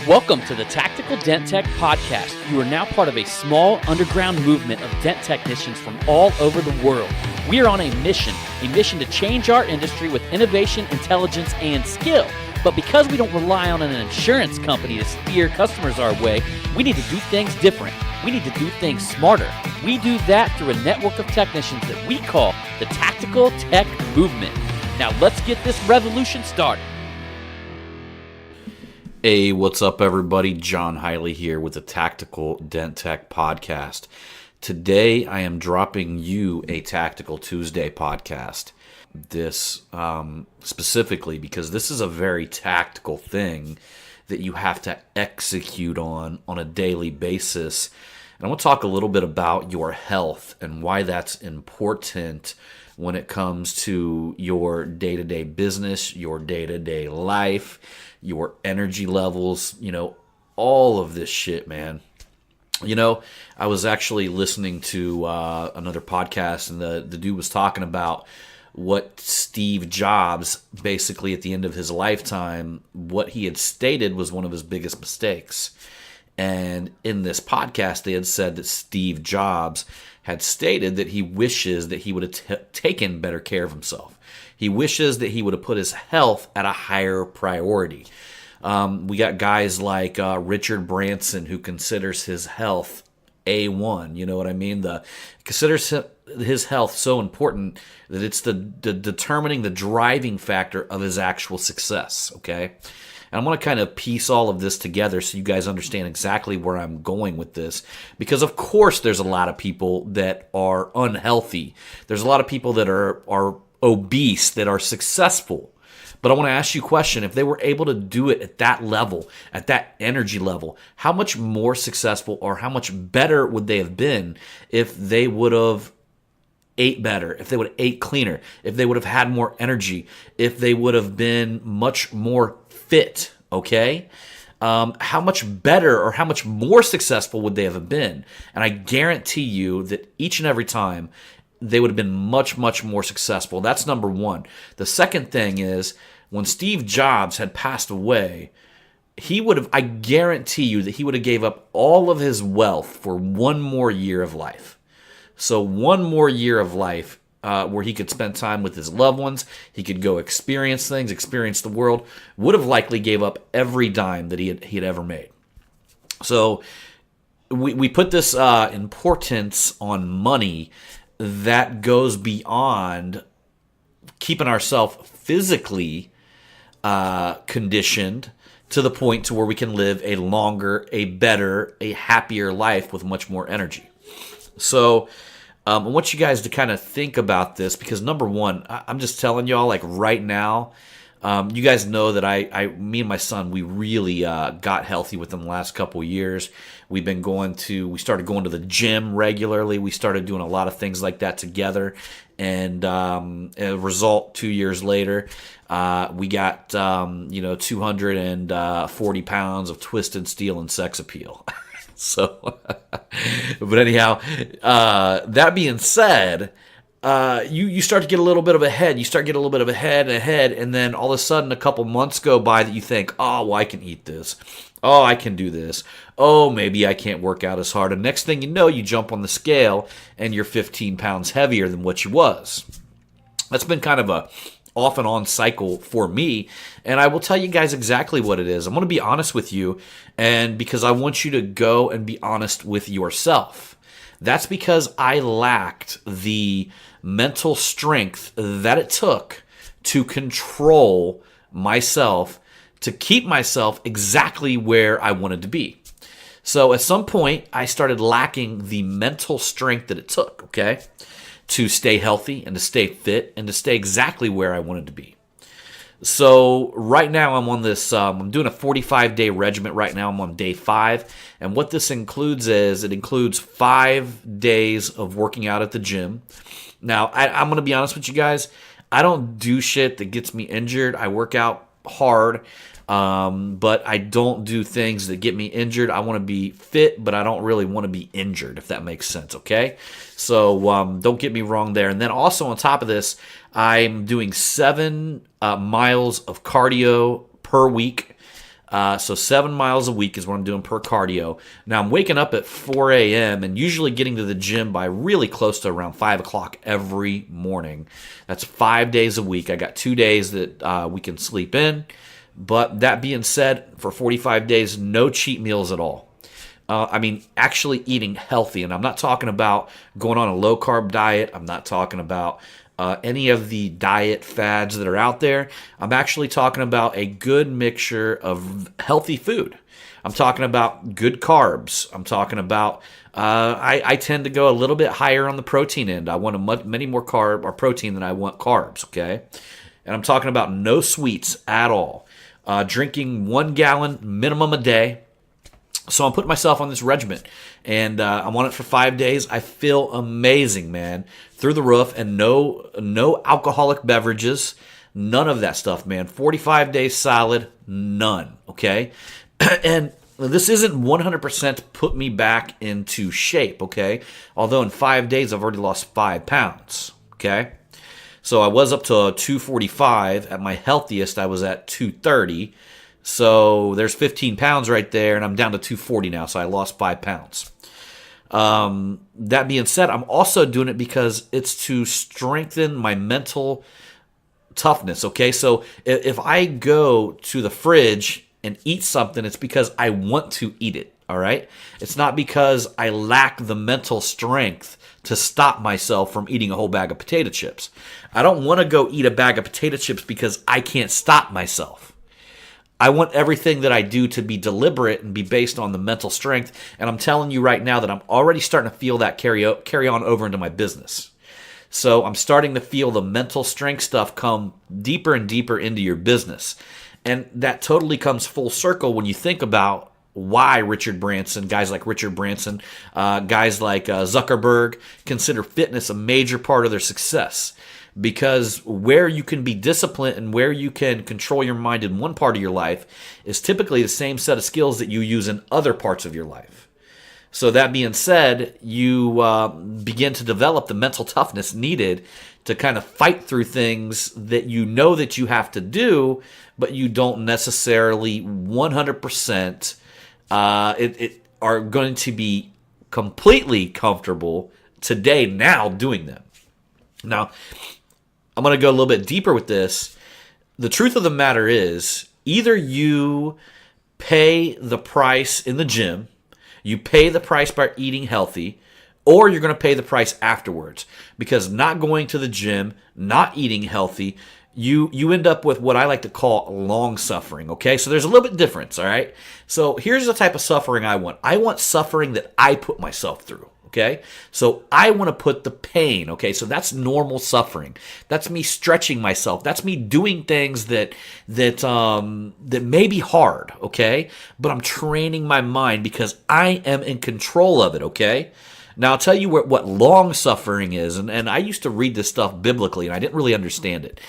Welcome to the Tactical Dent Tech Podcast. You are now part of a small underground movement of dent technicians from all over the world. We are on a mission to change our industry with innovation, intelligence, and skill. But because we don't rely on an insurance company to steer customers our way, we need to do things different. We need to do things smarter. We do that through a network of technicians that we call the Tactical Tech Movement. Now let's get this revolution started. Hey, what's up, everybody? John Hiley here with the Tactical Dent Tech Podcast. Today, I am dropping you a Tactical Tuesday podcast. This specifically because this is a very tactical thing that you have to execute on a daily basis. And I want to talk a little bit about your health and why that's important when it comes to your day-to-day business, your day-to-day life, your energy levels, all of this shit, man. I was actually listening to another podcast, and the dude was talking about what Steve Jobs, basically at the end of his lifetime, what he had stated was one of his biggest mistakes. And in this podcast, they had said that Steve Jobs had stated that he wishes that he would have taken better care of himself. He wishes that he would have put his health at a higher priority. We got guys like Richard Branson, who considers his health A1. You know what I mean? Considers his health so important that it's the determining the driving factor of his actual success. Okay. And I'm going to kind of piece all of this together so you guys understand exactly where I'm going with this. Because, of course, there's a lot of people that are unhealthy. There's a lot of people that are obese, that are successful. But I want to ask you a question. If they were able to do it at that level, at that energy level, how much more successful or how much better would they have been if they would have ate better, if they would have ate cleaner, if they would have had more energy, if they would have been much more fit, okay? How much better or how much more successful would they have been? And I guarantee you that each and every time they would have been much, much more successful. That's number one. The second thing is when Steve Jobs had passed away, I guarantee you that he would have gave up all of his wealth for one more year of life. So one more year of life where he could spend time with his loved ones, he could go experience things, experience the world, would have likely gave up every dime that he had ever made. So we put this importance on money that goes beyond keeping ourselves physically conditioned to the point to where we can live a longer, a better, a happier life with much more energy. So I want you guys to kind of think about this because, number one, I'm just telling y'all, like right now, you guys know that me and my son, we really got healthy within the last couple of years. We started going to the gym regularly. We started doing a lot of things like that together. And a result, 2 years later, we got 240 pounds of twisted steel and sex appeal. So, but anyhow, that being said, you start to get a little bit of a head. You start to get a little bit of a head, and then all of a sudden a couple months go by that you think, oh, well, I can eat this. Oh, I can do this. Oh, maybe I can't work out as hard. And next thing you know, you jump on the scale and you're 15 pounds heavier than what you was. That's been kind of a off and on cycle for me, and I will tell you guys exactly what it is. I'm going to be honest with you, and because I want you to go and be honest with yourself. That's because I lacked the mental strength that it took to control myself, to keep myself exactly where I wanted to be. So at some point, I started lacking the mental strength that it took, okay, to stay healthy and to stay fit and to stay exactly where I wanted to be. So right now I'm on this, I'm doing a 45-day regimen right now. I'm on day 5. And what this includes is it includes 5 days of working out at the gym. Now, I'm going to be honest with you guys. I don't do shit that gets me injured. I work out hard, but I don't do things that get me injured. I want to be fit, but I don't really want to be injured, if that makes sense, okay? So don't get me wrong there. And then also on top of this, I'm doing 7 miles of cardio per week. So 7 miles a week is what I'm doing per cardio. Now I'm waking up at 4 a.m. and usually getting to the gym by really close to around 5 o'clock every morning. That's 5 days a week. I got 2 days that we can sleep in. But that being said, for 45 days, no cheat meals at all. Actually eating healthy. And I'm not talking about going on a low-carb diet. I'm not talking about any of the diet fads that are out there. I'm actually talking about a good mixture of healthy food. I'm talking about good carbs. I'm talking about, I tend to go a little bit higher on the protein end. I want many more carb or protein than I want carbs, okay? And I'm talking about no sweets at all. Drinking 1 gallon minimum a day. So I'm putting myself on this regimen, and I'm on it for 5 days. I feel amazing, man, through the roof, and no alcoholic beverages, none of that stuff, man. 45 days solid, none, okay? And this isn't 100% put me back into shape, okay? Although in 5 days I've already lost 5 pounds, okay? So I was up to 245. At my healthiest, I was at 230. So there's 15 pounds right there, and I'm down to 240 now, so I lost 5 pounds. That being said, I'm also doing it because it's to strengthen my mental toughness, okay? So if I go to the fridge and eat something, it's because I want to eat it, all right? It's not because I lack the mental strength to stop myself from eating a whole bag of potato chips. I don't want to go eat a bag of potato chips because I can't stop myself. I want everything that I do to be deliberate and be based on the mental strength. And I'm telling you right now that I'm already starting to feel that carry on over into my business. So I'm starting to feel the mental strength stuff come deeper and deeper into your business. And that totally comes full circle when you think about why Richard Branson, guys like Richard Branson, guys like Zuckerberg consider fitness a major part of their success. Because where you can be disciplined and where you can control your mind in one part of your life is typically the same set of skills that you use in other parts of your life. So that being said, you begin to develop the mental toughness needed to kind of fight through things that you know that you have to do, but you don't necessarily 100% are going to be completely comfortable today now doing them. Now, I'm going to go a little bit deeper with this. The truth of the matter is, either you pay the price in the gym, you pay the price by eating healthy, or you're going to pay the price afterwards. Because not going to the gym, not eating healthy, you end up with what I like to call long suffering, okay? So there's a little bit difference, all right? So here's the type of suffering I want. I want suffering that I put myself through. Okay, so I want to put the pain. Okay, so that's normal suffering. That's me stretching myself. That's me doing things that may be hard. Okay, but I'm training my mind because I am in control of it. Okay. Now I'll tell you what long suffering is, and I used to read this stuff biblically, and I didn't really understand it.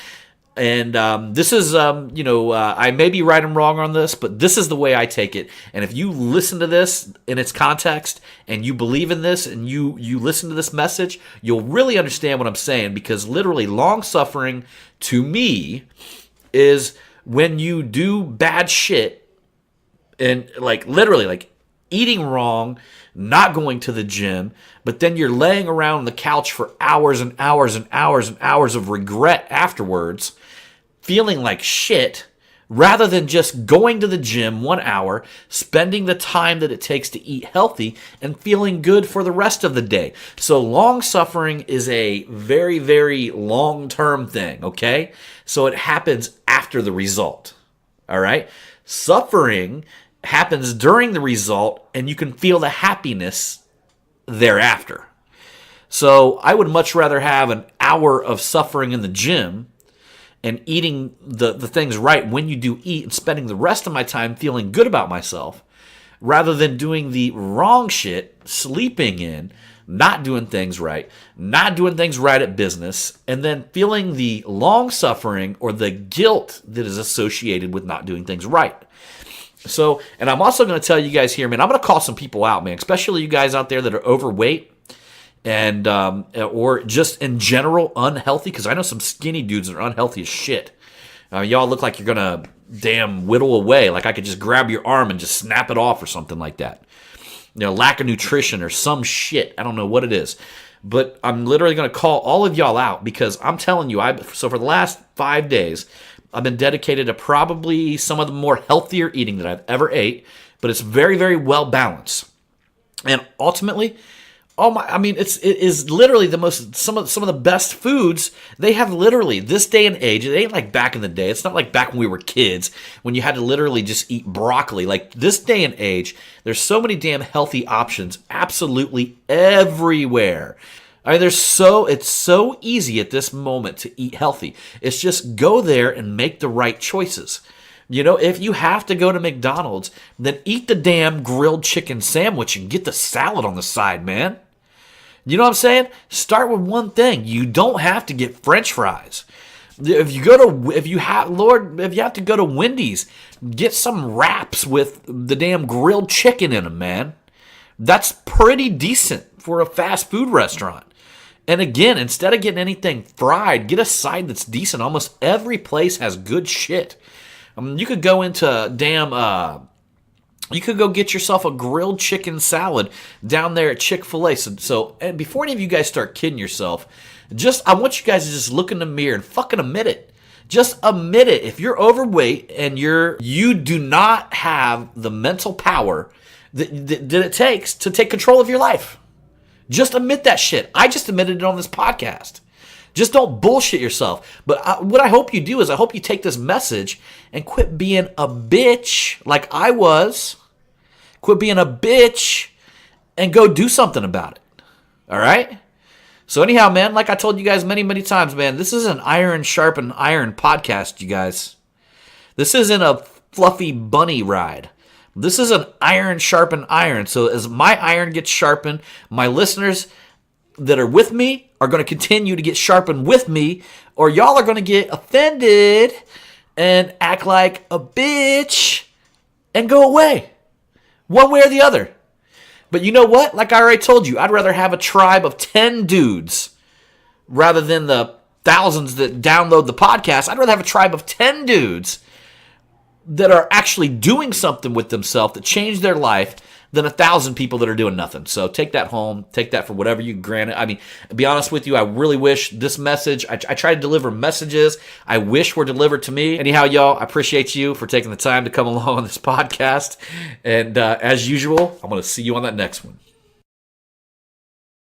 And this is, I may be right and wrong on this, but this is the way I take it. And if you listen to this in its context and you believe in this and you listen to this message, you'll really understand what I'm saying, because literally long suffering to me is when you do bad shit and literally eating wrong, not going to the gym, but then you're laying around on the couch for hours and hours and hours and hours of regret afterwards, feeling like shit, rather than just going to the gym 1 hour, spending the time that it takes to eat healthy, and feeling good for the rest of the day. So long suffering is a very, very long-term thing, okay? So it happens after the result, all right? Suffering happens during the result, and you can feel the happiness thereafter. So I would much rather have an hour of suffering in the gym and eating the things right when you do eat, and spending the rest of my time feeling good about myself, rather than doing the wrong shit, sleeping in, not doing things right at business, and then feeling the long suffering or the guilt that is associated with not doing things right. So, and I'm also going to tell you guys here, man, I'm going to call some people out, man, especially you guys out there that are overweight and or just in general unhealthy, because I know some skinny dudes that are unhealthy as shit. Y'all look like you're going to damn whittle away. Like I could just grab your arm and just snap it off or something like that. Lack of nutrition or some shit. I don't know what it is. But I'm literally going to call all of y'all out because I'm telling you, so for the last 5 days, I've been dedicated to probably some of the more healthier eating that I've ever ate, but it's very, very well balanced. And ultimately, it is literally some of the best foods. They have literally this day and age. It ain't like back in the day. It's not like back when we were kids when you had to literally just eat broccoli. Like this day and age, there's so many damn healthy options absolutely everywhere. I mean, it's so easy at this moment to eat healthy. It's just go there and make the right choices. If you have to go to McDonald's, then eat the damn grilled chicken sandwich and get the salad on the side, man. You know what I'm saying? Start with one thing. You don't have to get French fries. If you have to go to Wendy's, get some wraps with the damn grilled chicken in them, man. That's pretty decent for a fast food restaurant. And again, instead of getting anything fried, get a side that's decent. Almost every place has good shit. You could go into you could go get yourself a grilled chicken salad down there at Chick-fil-A. So and before any of you guys start kidding yourself, I want you guys to just look in the mirror and fucking admit it. Just admit it. If you're overweight and you do not have the mental power that it takes to take control of your life. Just admit that shit. I just admitted it on this podcast. Just don't bullshit yourself. But what I hope you do is I hope you take this message and quit being a bitch like I was. Quit being a bitch and go do something about it. All right? So anyhow, man, like I told you guys many, many times, man, this is an iron sharpen iron podcast, you guys. This isn't a fluffy bunny ride. This is an iron sharpen iron. So as my iron gets sharpened, my listeners that are with me are going to continue to get sharpened with me, or y'all are going to get offended and act like a bitch and go away. One way or the other. But you know what? Like I already told you, I'd rather have a tribe of 10 dudes rather than the thousands that download the podcast. I'd rather have a tribe of 10 dudes that are actually doing something with themselves that change their life than 1,000 people that are doing nothing. So take that home. Take that for whatever you grant it. I mean, to be honest with you, I really wish this message, I try to deliver messages I wish were delivered to me. Anyhow, y'all, I appreciate you for taking the time to come along on this podcast. And as usual, I'm going to see you on that next one.